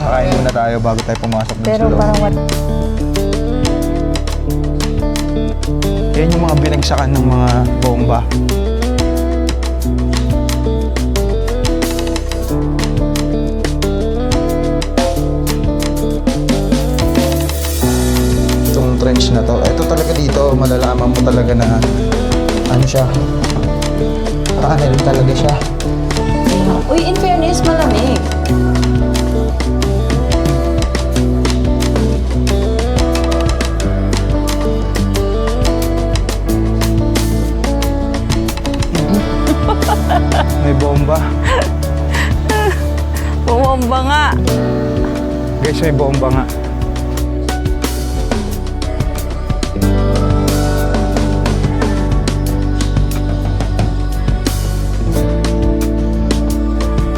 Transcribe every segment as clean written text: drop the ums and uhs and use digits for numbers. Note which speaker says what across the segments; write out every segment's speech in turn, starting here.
Speaker 1: Kakain muna tayo bago tayo pumasok ng
Speaker 2: Pero
Speaker 1: salon.
Speaker 2: parang what?
Speaker 1: Yan yung mga binagsakan ng mga bomba. Itong trench na to, ito talaga dito, malalaman mo talaga na ano siya, tunnel talaga siya.
Speaker 2: Uy, in fairness, malamig.
Speaker 1: May bomba.
Speaker 2: Bumomba nga.
Speaker 1: Guys, may bomba nga.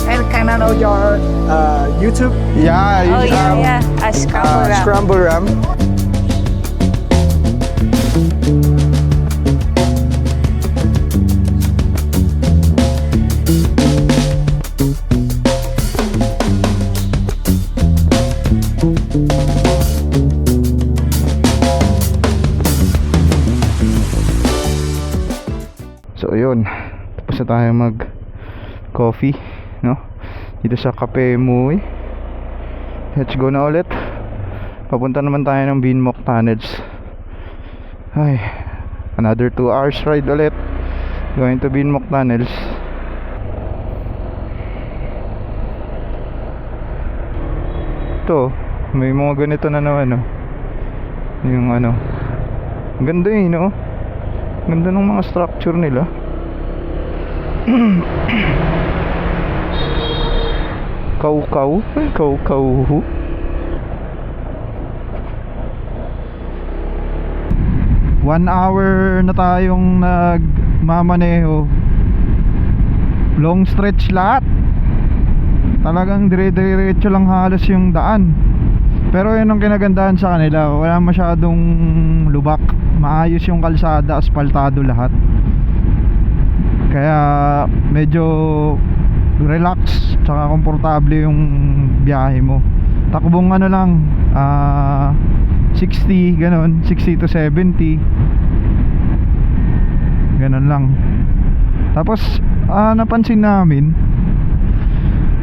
Speaker 3: And can I know your YouTube?
Speaker 1: Yeah,
Speaker 2: Oh, yeah. Scramble wrap.
Speaker 1: Scramble ram. So ayun, tapos na tayo mag coffee, no? Dito sa Cafe Muy. Let's go na ulit. Papunta naman tayo ng Binmoc Tunnels. Ay, another 2 hours ride ulit going to Binmoc Tunnels. Ito, may mga ganito na naman, no? Yung ano, ang ganda eh, no? Ganda ng mga structure nila. Kaw-kaw. Ay, kaw-kaw. 1 hour na tayong nagmamaneho. Long stretch lahat. Talagang dire-diretso lang halos yung daan. Pero yun ang kinagandahan sa kanila, wala masyadong lubak. Maayos yung kalsada, asfaltado lahat. Kaya medyo relax tsaka komportable yung biyahe mo. Takbong ano lang, 60 ganon, 60 to 70 ganon lang. Tapos napansin namin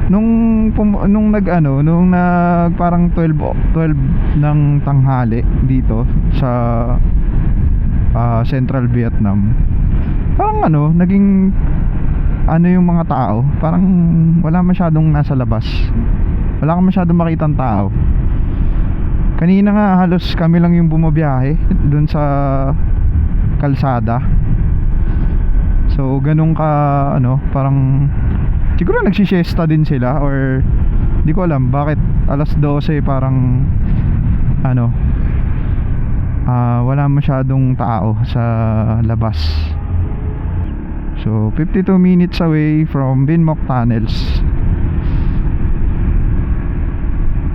Speaker 1: nung nag parang 12 ng tanghali dito sa Central Vietnam, parang naging yung mga tao, parang wala masyadong nasa labas, wala kang masyadong makitang tao. Kanina nga halos kami lang yung bumabiyahe dun sa kalsada. So ganun ka parang siguro nagsisiesta din sila, or di ko alam bakit alas 12 parang wala masyadong tao sa labas. So 52 minutes away from Binmoc Tunnels.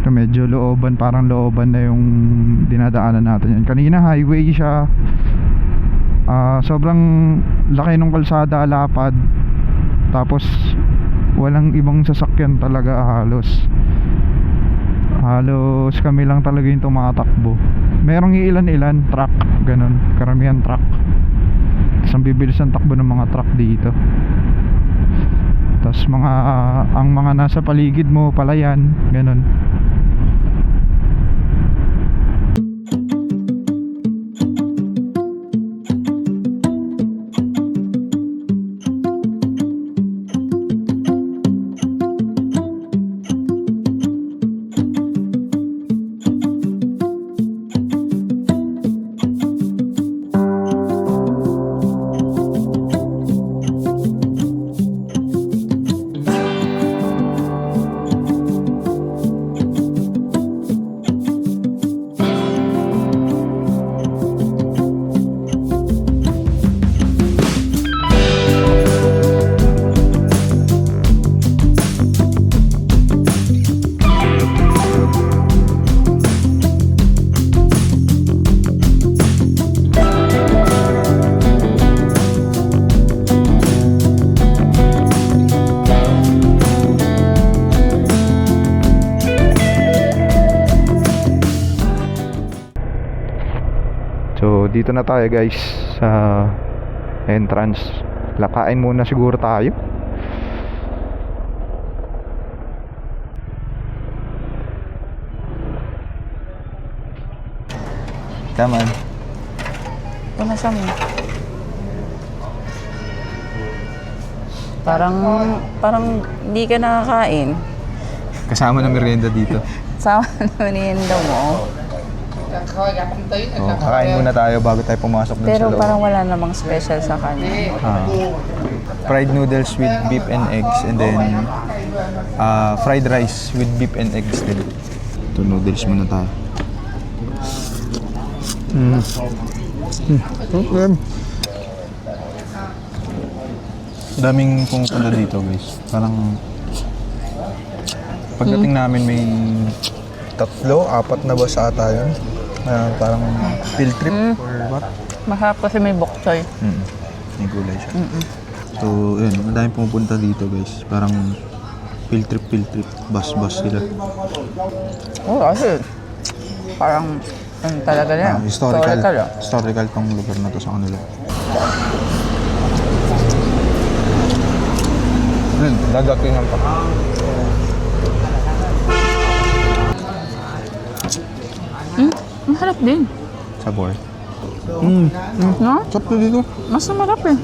Speaker 1: So, medyo looban, parang looban na yung dinadaanan natin yan. Kanina highway siya. Sobrang laki ng kalsada, lapad. Tapos walang ibang sasakyan talaga halos. Halos kami lang talaga yung tumatakbo. Merong ilan-ilan truck, ganun, karamihan truck. Tapos ang bibilis ang takbo ng mga truck dito. Tapos ang mga nasa paligid mo, palayan, ganun. dito na tayo guys sa entrance. Lakain muna siguro tayo. Come on.
Speaker 2: Punasan mo. Parang hindi ka nakakain.
Speaker 1: Kasama na merienda dito.
Speaker 2: Sa merienda mo.
Speaker 1: Kakain muna tayo bago tayo pumasok dun
Speaker 2: Pero
Speaker 1: sa loob.
Speaker 2: parang wala namang special sa kanya.
Speaker 1: Fried noodles with beef and eggs, and then fried rice with beef and eggs din. Ito, noodles muna tayo. Okay. Daming pumupunta dito guys. Parang pagdating namin may 3-4 na bus ata yun. Parang field trip or what?
Speaker 2: Masarap kasi may bok choy.
Speaker 1: May gulay siya. So, yun. Madaming pumupunta dito guys. Parang field trip. Bus sila.
Speaker 2: Oo, kasi parang ano talaga yan.
Speaker 1: Historical tong lugar na to sa kanila. Yun, dadatingan pa.
Speaker 2: Masarap din.
Speaker 1: Sabor.
Speaker 2: No?
Speaker 1: Sarap na dito.
Speaker 2: Mas marap eh.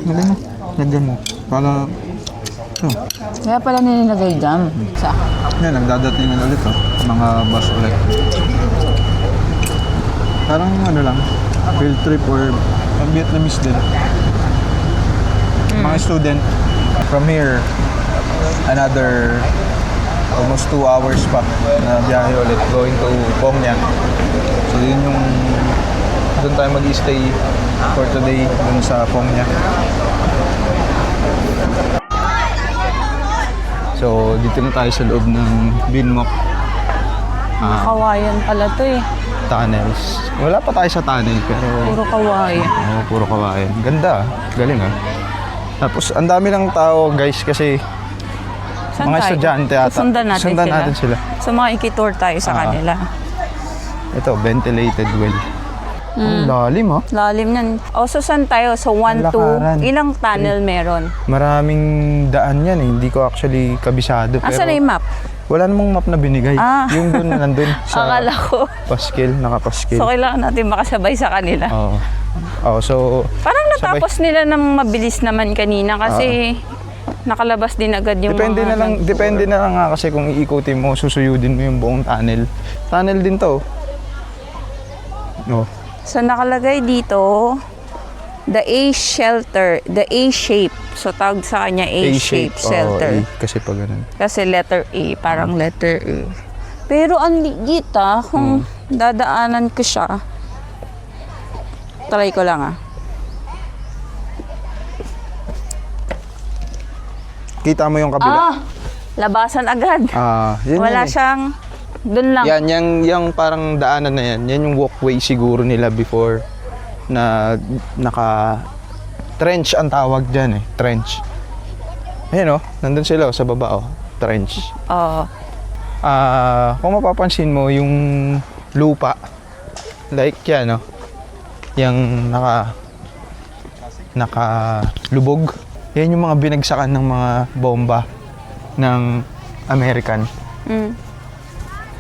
Speaker 1: Galing mo. Lagyan mo. Para,
Speaker 2: Kaya pala nilalagay jam. Sa
Speaker 1: yan, nagdadatingan ulit oh. Mga bus ulit. Parang ano lang, field trip or Vietnamese din. Mga student from here, another almost 2 hours pa na biyahe ulit going to Pom Nhang. So yun yung doon tayo mag-stay for today dun sa Pom Nhang. So dito na tayo sa loob ng Bin Moc
Speaker 2: kawayan pala to eh.
Speaker 1: tunnels. Wala pa tayo sa tunnel pero
Speaker 2: Puro kawayan.
Speaker 1: puro kawayan. Ganda, galing Tapos ang dami ng tao guys kasi
Speaker 2: Saan
Speaker 1: mga
Speaker 2: tayo?
Speaker 1: estudyante ata.
Speaker 2: Sundan natin
Speaker 1: sila.
Speaker 2: So makikitour tayo sa kanila.
Speaker 1: Ito, ventilated well. Ang lalim
Speaker 2: Lalim yan. O so saan tayo? So 1, 2,
Speaker 1: Lakaran.
Speaker 2: ilang tunnel meron?
Speaker 1: Maraming daan yan Hindi ko actually kabisado.
Speaker 2: Asan na yung map?
Speaker 1: Wala namang map na binigay. Yung doon nandun sa
Speaker 2: Akala ko.
Speaker 1: nakapaskil.
Speaker 2: So kailangan natin makasabay sa kanila.
Speaker 1: So
Speaker 2: Parang natapos nila ng mabilis naman kanina kasi nakalabas din agad yung
Speaker 1: depende
Speaker 2: mga
Speaker 1: na lang nga kasi kung iikutin mo, susuyudin mo yung buong tunnel. Tunnel din to.
Speaker 2: So nakalagay dito the A shape. So tawag sa kanya A shape shelter.
Speaker 1: Kasi pag ganun.
Speaker 2: Kasi letter A, parang letter A. Pero ang liit kung dadaanan ko siya. Try ko lang
Speaker 1: Kita mo yung kabila?
Speaker 2: Labasan agad.
Speaker 1: Yun
Speaker 2: Wala siyang, dun lang.
Speaker 1: Yung parang daanan na yan. Yan yung walkway siguro nila before na trench ang tawag dyan trench. Ayan nandun sila sa baba trench. Kung mapapansin mo yung lupa, like yan yung naka-lubog. Yan yung mga binagsakan ng mga bomba ng American.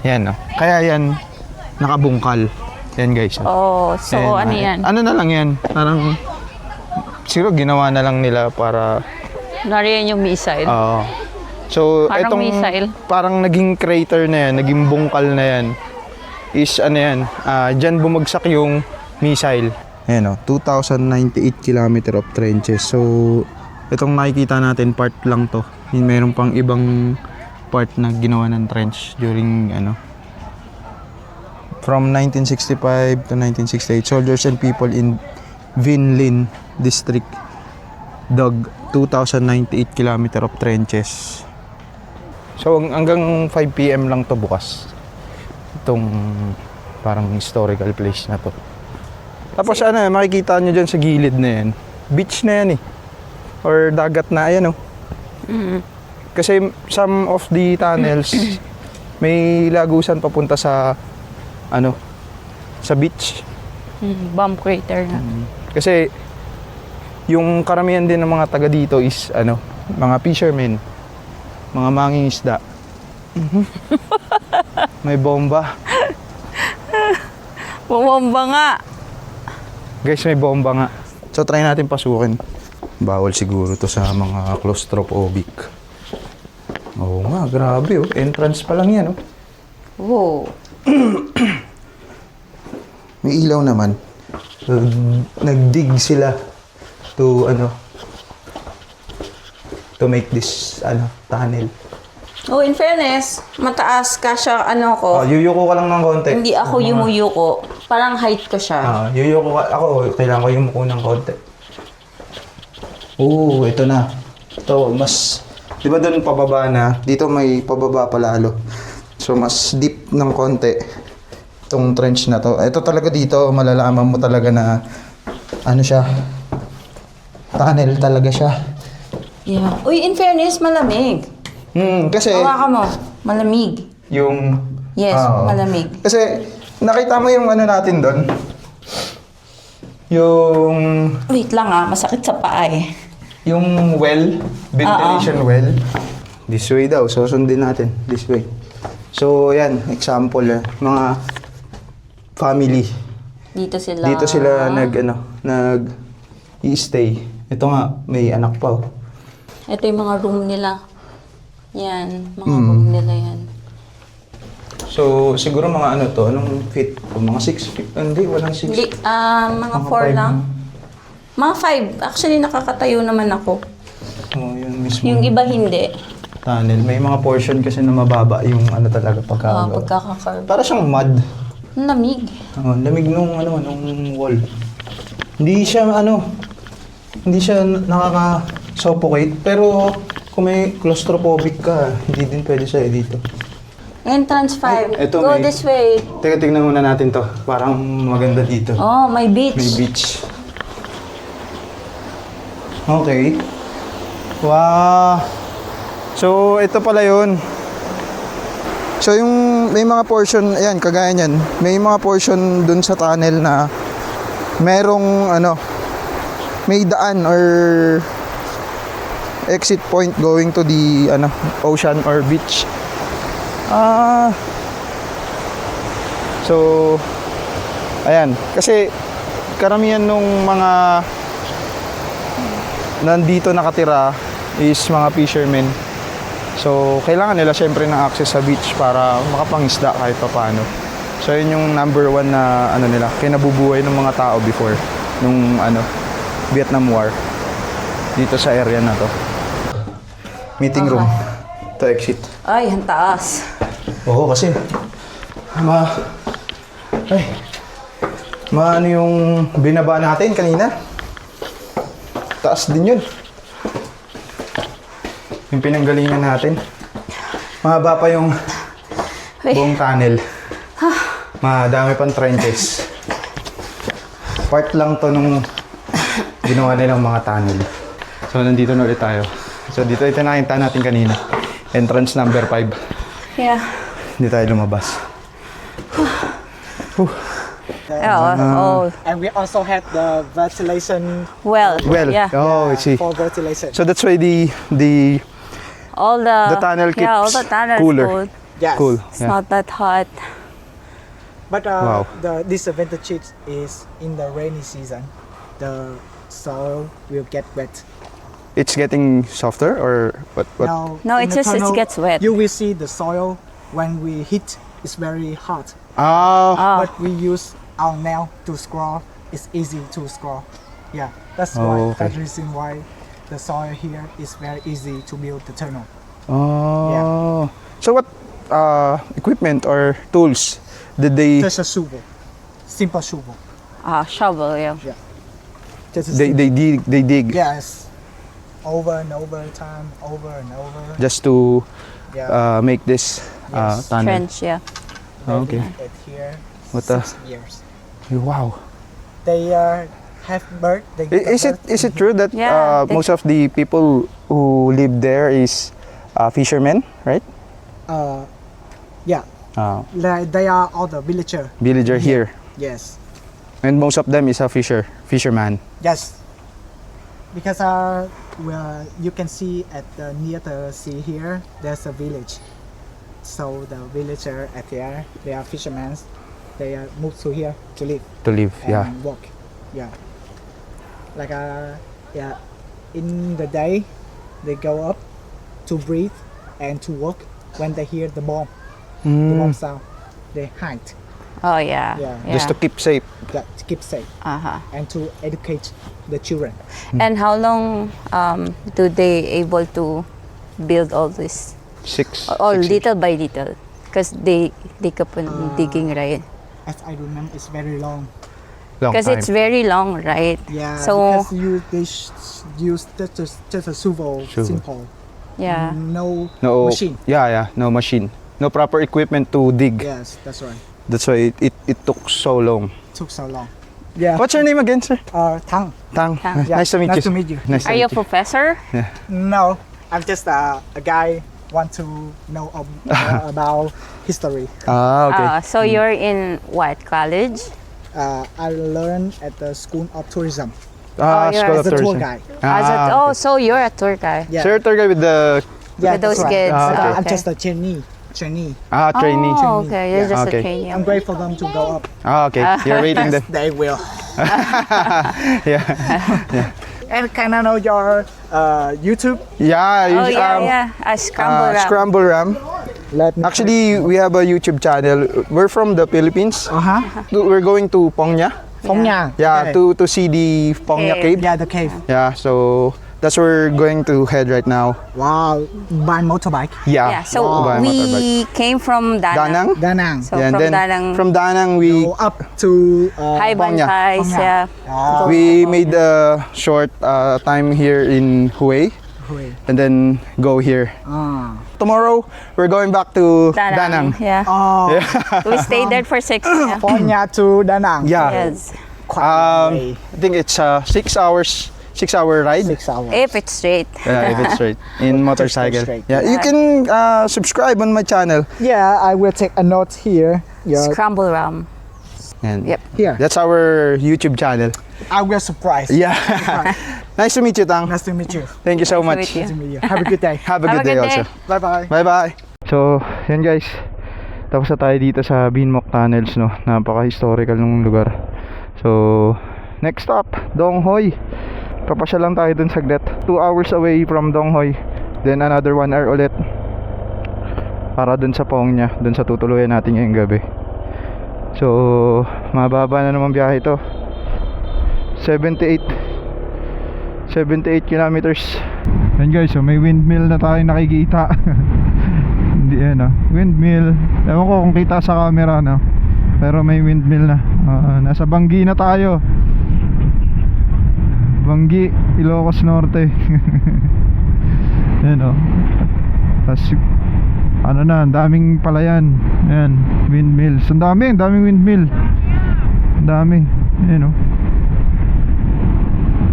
Speaker 1: Yan Kaya yan nakabungkal. Yan guys.
Speaker 2: So ano yan?
Speaker 1: Ano na lang yan? Parang siguro ginawa na lang nila para
Speaker 2: Nariyan yung missile.
Speaker 1: So
Speaker 2: Parang
Speaker 1: itong
Speaker 2: missile.
Speaker 1: parang naging crater na yan, naging bungkal na yan is ano yan, dyan bumagsak yung missile. Ayan 2,098 kilometer of trenches. So itong nakikita natin part lang to. Mayroon pang ibang part na ginawa ng trench during from 1965 to 1968. Soldiers and people in Vinh Linh district dug 2,098 kilometer of trenches. So hanggang 5 PM lang to bukas. Itong parang historical place na to. Tapos makikita nyo dyan sa gilid na yan. Beach na yan or dagat na ayan Kasi some of the tunnels may lagusan papunta sa sa beach.
Speaker 2: Bomb crater nga.
Speaker 1: Kasi yung karamihan din ng mga taga dito is mga fishermen, mga mangingisda. May bomba.
Speaker 2: Bumomba nga.
Speaker 1: Guys, may bomba nga. So try natin pasukin. Bawal siguro to sa mga claustrophobic. Oo nga, grabe oh. Entrance pa lang yan oh.
Speaker 2: Wow.
Speaker 1: May ilaw naman. Nagdig sila to to make this tunnel.
Speaker 2: Oh, in fairness, mataas ka siya, ko.
Speaker 1: Yuyuko ka lang ng konti.
Speaker 2: Hindi ako yumuyuko. Parang height ko siya.
Speaker 1: Yuyuko ka. Ako, kailangan ko yumuko ng konti. Oo, ito na. Ito, mas... Di ba doon pababa na? Dito may pababa pa lalo. So, mas deep ng konti. Itong trench na to. Ito talaga dito, malalaman mo talaga na... siya? Tunnel talaga siya.
Speaker 2: Yeah. Uy, in fairness, malamig.
Speaker 1: Kasi...
Speaker 2: Hawakan mo. Malamig.
Speaker 1: Yung...
Speaker 2: Yes, malamig.
Speaker 1: Kasi, nakita mo yung natin doon? Yung...
Speaker 2: Wait lang masakit sa paa eh.
Speaker 1: Yung well, ventilation well. This way daw, so sundin natin. This way. So, yan, example, mga family.
Speaker 2: Dito sila.
Speaker 1: Dito sila nag-i-stay. Ito nga, may anak pa.
Speaker 2: Ito yung mga room nila. Yan, mga room nila yan.
Speaker 1: So, siguro mga anong feet? Mga 6 feet? Hindi, walang 6.
Speaker 2: Hindi, mga 4 lang. Mga 5. Actually, nakakatayo naman ako.
Speaker 1: Oh, yun mismo.
Speaker 2: Yung iba hindi.
Speaker 1: Tunnel. May mga portion kasi na mababa yung talaga pagkagawa.
Speaker 2: Pagkakakarb.
Speaker 1: Para siyang mud.
Speaker 2: Lamig.
Speaker 1: Lamig nung wall. Hindi siya hindi siya nakaka-suffocate, pero kung may claustrophobic ka, hindi din pwede siya dito.
Speaker 2: Entrance 5.
Speaker 1: Ito,
Speaker 2: Go this way.
Speaker 1: Teka, tignan muna natin to. Parang maganda dito.
Speaker 2: Oh, may beach.
Speaker 1: May beach. Okay. Wow. So, ito pala yun. So, yung may mga portion, ayan, kagaya niyan, may mga portion dun sa tunnel na merong, may daan or exit point going to the, ocean or beach. So, ayan. Kasi, karamihan nung mga nandito nakatira is mga fishermen. So, kailangan nila syempre ng access sa beach para makapangisda kahit pa paano. So, yun yung number 1 na nila, kinabubuhay ng mga tao before nung Vietnam War. Dito sa area na to. Meeting room. To exit.
Speaker 2: Ay, ang taas.
Speaker 1: Oo, kasi yung binaba natin kanina. Taas din yun. Yung pinanggalingan natin. Mahaba pa yung buong tunnel. Madami pang trenches. Part lang to nung ginawa nilang mga tunnel. So, nandito na ulit tayo. So, ito nakita natin kanina. Entrance number 5.
Speaker 2: Yeah.
Speaker 1: Hindi tayo lumabas.
Speaker 3: And we also had the ventilation
Speaker 2: Well, yeah.
Speaker 1: I see.
Speaker 3: for ventilation.
Speaker 1: So that's why the
Speaker 2: All the
Speaker 1: tunnel keeps
Speaker 2: all the tunnel
Speaker 1: cooler.
Speaker 2: is cold.
Speaker 3: Yes.
Speaker 1: Cool.
Speaker 2: It's not that hot.
Speaker 3: But
Speaker 1: Wow.
Speaker 3: the disadvantage is in the rainy season, the soil will get wet.
Speaker 1: It's getting softer or what?
Speaker 3: Now,
Speaker 2: No,
Speaker 3: in
Speaker 2: it
Speaker 3: the
Speaker 2: just
Speaker 3: tunnel,
Speaker 2: gets wet.
Speaker 3: You will see the soil when we hit is very hot.
Speaker 1: Ah,
Speaker 3: But we use our nail to scroll. It's easy to scroll. Yeah, that's
Speaker 1: Oh,
Speaker 3: why.
Speaker 1: okay.
Speaker 3: That's the reason why the soil here is very easy to build the tunnel.
Speaker 1: oh. So what equipment or tools did they
Speaker 3: Just a shovel, simple shovel.
Speaker 2: Shovel, yeah.
Speaker 3: Just a
Speaker 1: they dig
Speaker 3: Yes, over and over time, over and over.
Speaker 1: just to
Speaker 3: Yeah.
Speaker 1: make this
Speaker 3: Yes.
Speaker 1: tunnel?
Speaker 2: Trench, yeah.
Speaker 1: Okay.
Speaker 3: It here.
Speaker 1: What the-
Speaker 3: 6 years.
Speaker 1: Wow.
Speaker 3: They have bird. They give
Speaker 1: Is it
Speaker 3: birth.
Speaker 1: true that
Speaker 2: Yeah,
Speaker 1: most of the people who live there is fishermen, right?
Speaker 3: Yeah, they are all the villager.
Speaker 1: Villager here.
Speaker 3: Yes.
Speaker 4: And most of them is a fisherman.
Speaker 3: Yes. Because you can see at the near the sea here, there's a village. So the villager at there, they are fishermen. They move to here to live
Speaker 4: To live,
Speaker 3: and
Speaker 4: yeah.
Speaker 3: work. Yeah. Like yeah, in the day, they go up to breathe and to work. When they hear the bomb sound, they hide.
Speaker 2: Oh, yeah.
Speaker 3: Yeah.
Speaker 4: Just to keep safe.
Speaker 3: That to keep safe
Speaker 2: Uh-huh.
Speaker 3: and to educate the children.
Speaker 2: And how long do they able to build all this? Or
Speaker 4: 6
Speaker 2: little by little? Because they keep on digging, right?
Speaker 3: As I remember, it's very long.
Speaker 4: long
Speaker 2: Because
Speaker 4: time.
Speaker 2: it's very long, right?
Speaker 3: Yeah.
Speaker 2: So-
Speaker 3: because they use just a shovel,
Speaker 4: Shovel.
Speaker 3: simple.
Speaker 2: Yeah.
Speaker 3: No
Speaker 4: no
Speaker 3: machine.
Speaker 4: Yeah, no machine. No proper equipment to dig.
Speaker 3: Yes, that's right.
Speaker 4: That's why it took so long.
Speaker 3: Took so long. Yeah.
Speaker 4: What's your name again, sir?
Speaker 3: Tang.
Speaker 4: Tang.
Speaker 2: Tang.
Speaker 3: Yeah,
Speaker 4: Nice to meet
Speaker 3: nice
Speaker 4: you.
Speaker 3: to meet you.
Speaker 4: Nice to
Speaker 2: Are you a
Speaker 4: meet you.
Speaker 2: professor?
Speaker 3: No, I'm just a guy want to know about history.
Speaker 4: Ah, okay.
Speaker 2: So you're in what, college?
Speaker 3: I learned at the School of Tourism
Speaker 2: you're
Speaker 4: School
Speaker 3: as
Speaker 4: of
Speaker 3: a tour
Speaker 4: Tourism.
Speaker 3: guide.
Speaker 4: Ah,
Speaker 2: So you're a tour guide.
Speaker 3: Yeah.
Speaker 4: Sir, tour guide with the
Speaker 3: Yeah,
Speaker 2: With those
Speaker 3: that's right.
Speaker 2: kids.
Speaker 4: Ah, okay.
Speaker 3: I'm
Speaker 2: Okay.
Speaker 3: just a trainee.
Speaker 4: trainee.
Speaker 2: Oh, okay. You're
Speaker 3: Yeah.
Speaker 2: just
Speaker 4: Okay.
Speaker 2: a trainee.
Speaker 3: I'm great for them to go up.
Speaker 4: Ah, okay. You're waiting them.
Speaker 3: They will.
Speaker 4: Yeah.
Speaker 3: And can I know your YouTube?
Speaker 4: Yeah.
Speaker 2: Oh,
Speaker 4: you-
Speaker 2: yeah. A scramble wrap.
Speaker 4: Scramble Ram.
Speaker 3: Let me.
Speaker 4: Actually, we have a YouTube channel. We're from the Philippines. We're going to Pongnya.
Speaker 3: Phong
Speaker 4: Yeah,
Speaker 3: okay.
Speaker 4: to see the Pongnya
Speaker 2: Cave.
Speaker 4: cave.
Speaker 3: Yeah, the cave.
Speaker 4: Yeah, so that's where we're going to head right now.
Speaker 3: Wow, by motorbike.
Speaker 4: Yeah.
Speaker 2: Yeah, so
Speaker 4: by motorbike.
Speaker 2: we came from Danang.
Speaker 4: Danang.
Speaker 3: Da Nang.
Speaker 2: So
Speaker 4: Yeah, and
Speaker 2: from
Speaker 4: then
Speaker 2: Danang,
Speaker 4: from Danang we
Speaker 3: Go up to
Speaker 2: High
Speaker 4: Pongnya.
Speaker 2: Bantais,
Speaker 3: Pongnya.
Speaker 2: yeah.
Speaker 4: we made a short time here in Hue
Speaker 3: Hue.
Speaker 4: and then go here. Tomorrow we're going back to Danang.
Speaker 2: Yeah.
Speaker 3: Oh,
Speaker 2: We stayed there for 6 yeah.
Speaker 3: Phong to Da Nang.
Speaker 4: Yeah.
Speaker 2: Yes.
Speaker 3: Quite a long way.
Speaker 4: I think it's a 6-hour ride.
Speaker 3: 6 hours.
Speaker 2: If it's straight.
Speaker 4: Yeah, if it's straight in motorcycle.
Speaker 3: straight.
Speaker 4: Yeah, you can subscribe on my channel.
Speaker 3: Yeah, I will take a note here. Your
Speaker 2: Scramble ram.
Speaker 4: And
Speaker 2: Yep.
Speaker 3: here.
Speaker 4: that's our YouTube channel.
Speaker 3: I will surprise.
Speaker 4: Yeah. Nice to meet you, Tang.
Speaker 3: Nice to meet you.
Speaker 4: Thank you so
Speaker 2: Nice to
Speaker 4: much.
Speaker 2: meet you.
Speaker 3: Nice to meet you. Have a good day.
Speaker 4: Have a
Speaker 2: Have
Speaker 4: good
Speaker 2: a
Speaker 4: day
Speaker 2: good day.
Speaker 4: also.
Speaker 3: Bye bye.
Speaker 4: Bye-bye.
Speaker 1: So, yan guys. Tapos na tayo dito sa Binmok Tunnels, no. Napaka-historical ng lugar. So, next stop, Dong Hoi. Papasya lang tayo dun saglit. 2 hours away from Dong Hoi. Then another 1 hour ulit. Para dun sa Pongnya, dun sa tutuluyan natin ngayong gabi. So, mababa na naman biyahe ito. 78 kilometers. Yan guys, so may windmill na tayo nakikita. Hindi yan, windmill. Ewan ko kung kita sa camera, no? Pero may windmill na. Nasa Banggi na tayo. Banggi, Ilocos Norte. Yan, Tapos ano na, ang daming palayan. Ayan, windmills. Ang daming windmill. Ang dami. Ayan,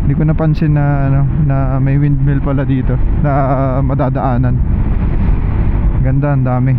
Speaker 1: Hindi ko napansin na na may windmill pala dito na madadaanan. Ganda, ang dami.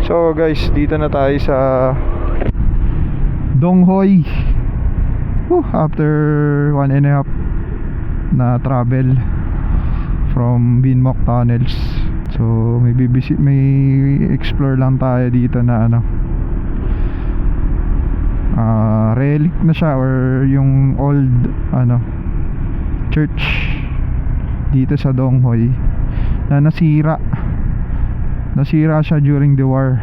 Speaker 1: So guys, dito na tayo sa Dong Hoi. After 1.5 na travel from Binmok Tunnels. So may explore lang tayo dito na relic na siya or yung old church dito sa Donghoy na nasira siya during the war,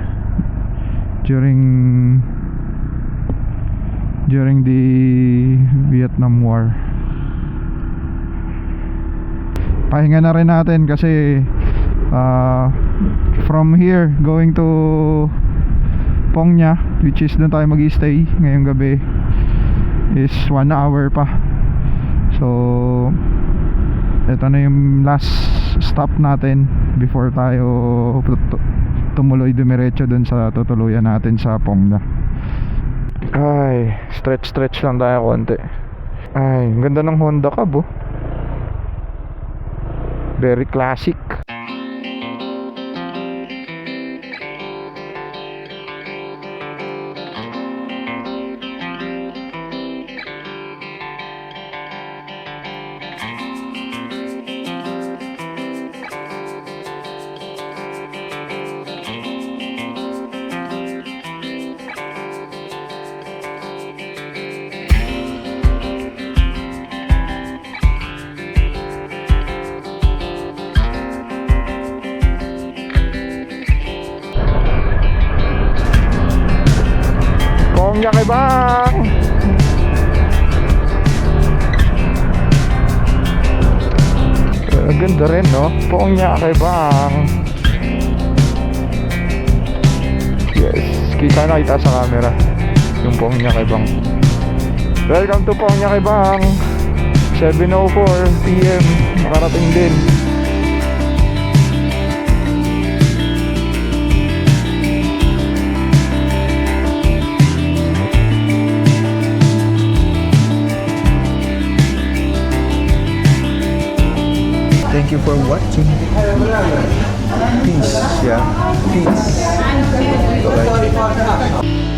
Speaker 1: during the Vietnam War. Pahinga na rin natin kasi from here going to Phong Nha, which is doon tayo mag-stay ngayong gabi, is 1 hour pa. So ito na yung last stop natin before tayo tumuloy dumiretso dun sa tutuluyan natin sa Phong Nha. Ay, stretch lang tayo konti. Ay, ang ganda ng Honda Cab, oh. Very classic. Phong Nha kay Bang. Ang ganda rin, no? Phong Nha kay Bang. Yes, nakita sa camera yung Phong Nha kay Bang. Welcome to Phong Nha kay Bang. 7:04 PM nakarating din.
Speaker 4: Thank you for watching. Peace, yeah. Peace. Bye-bye.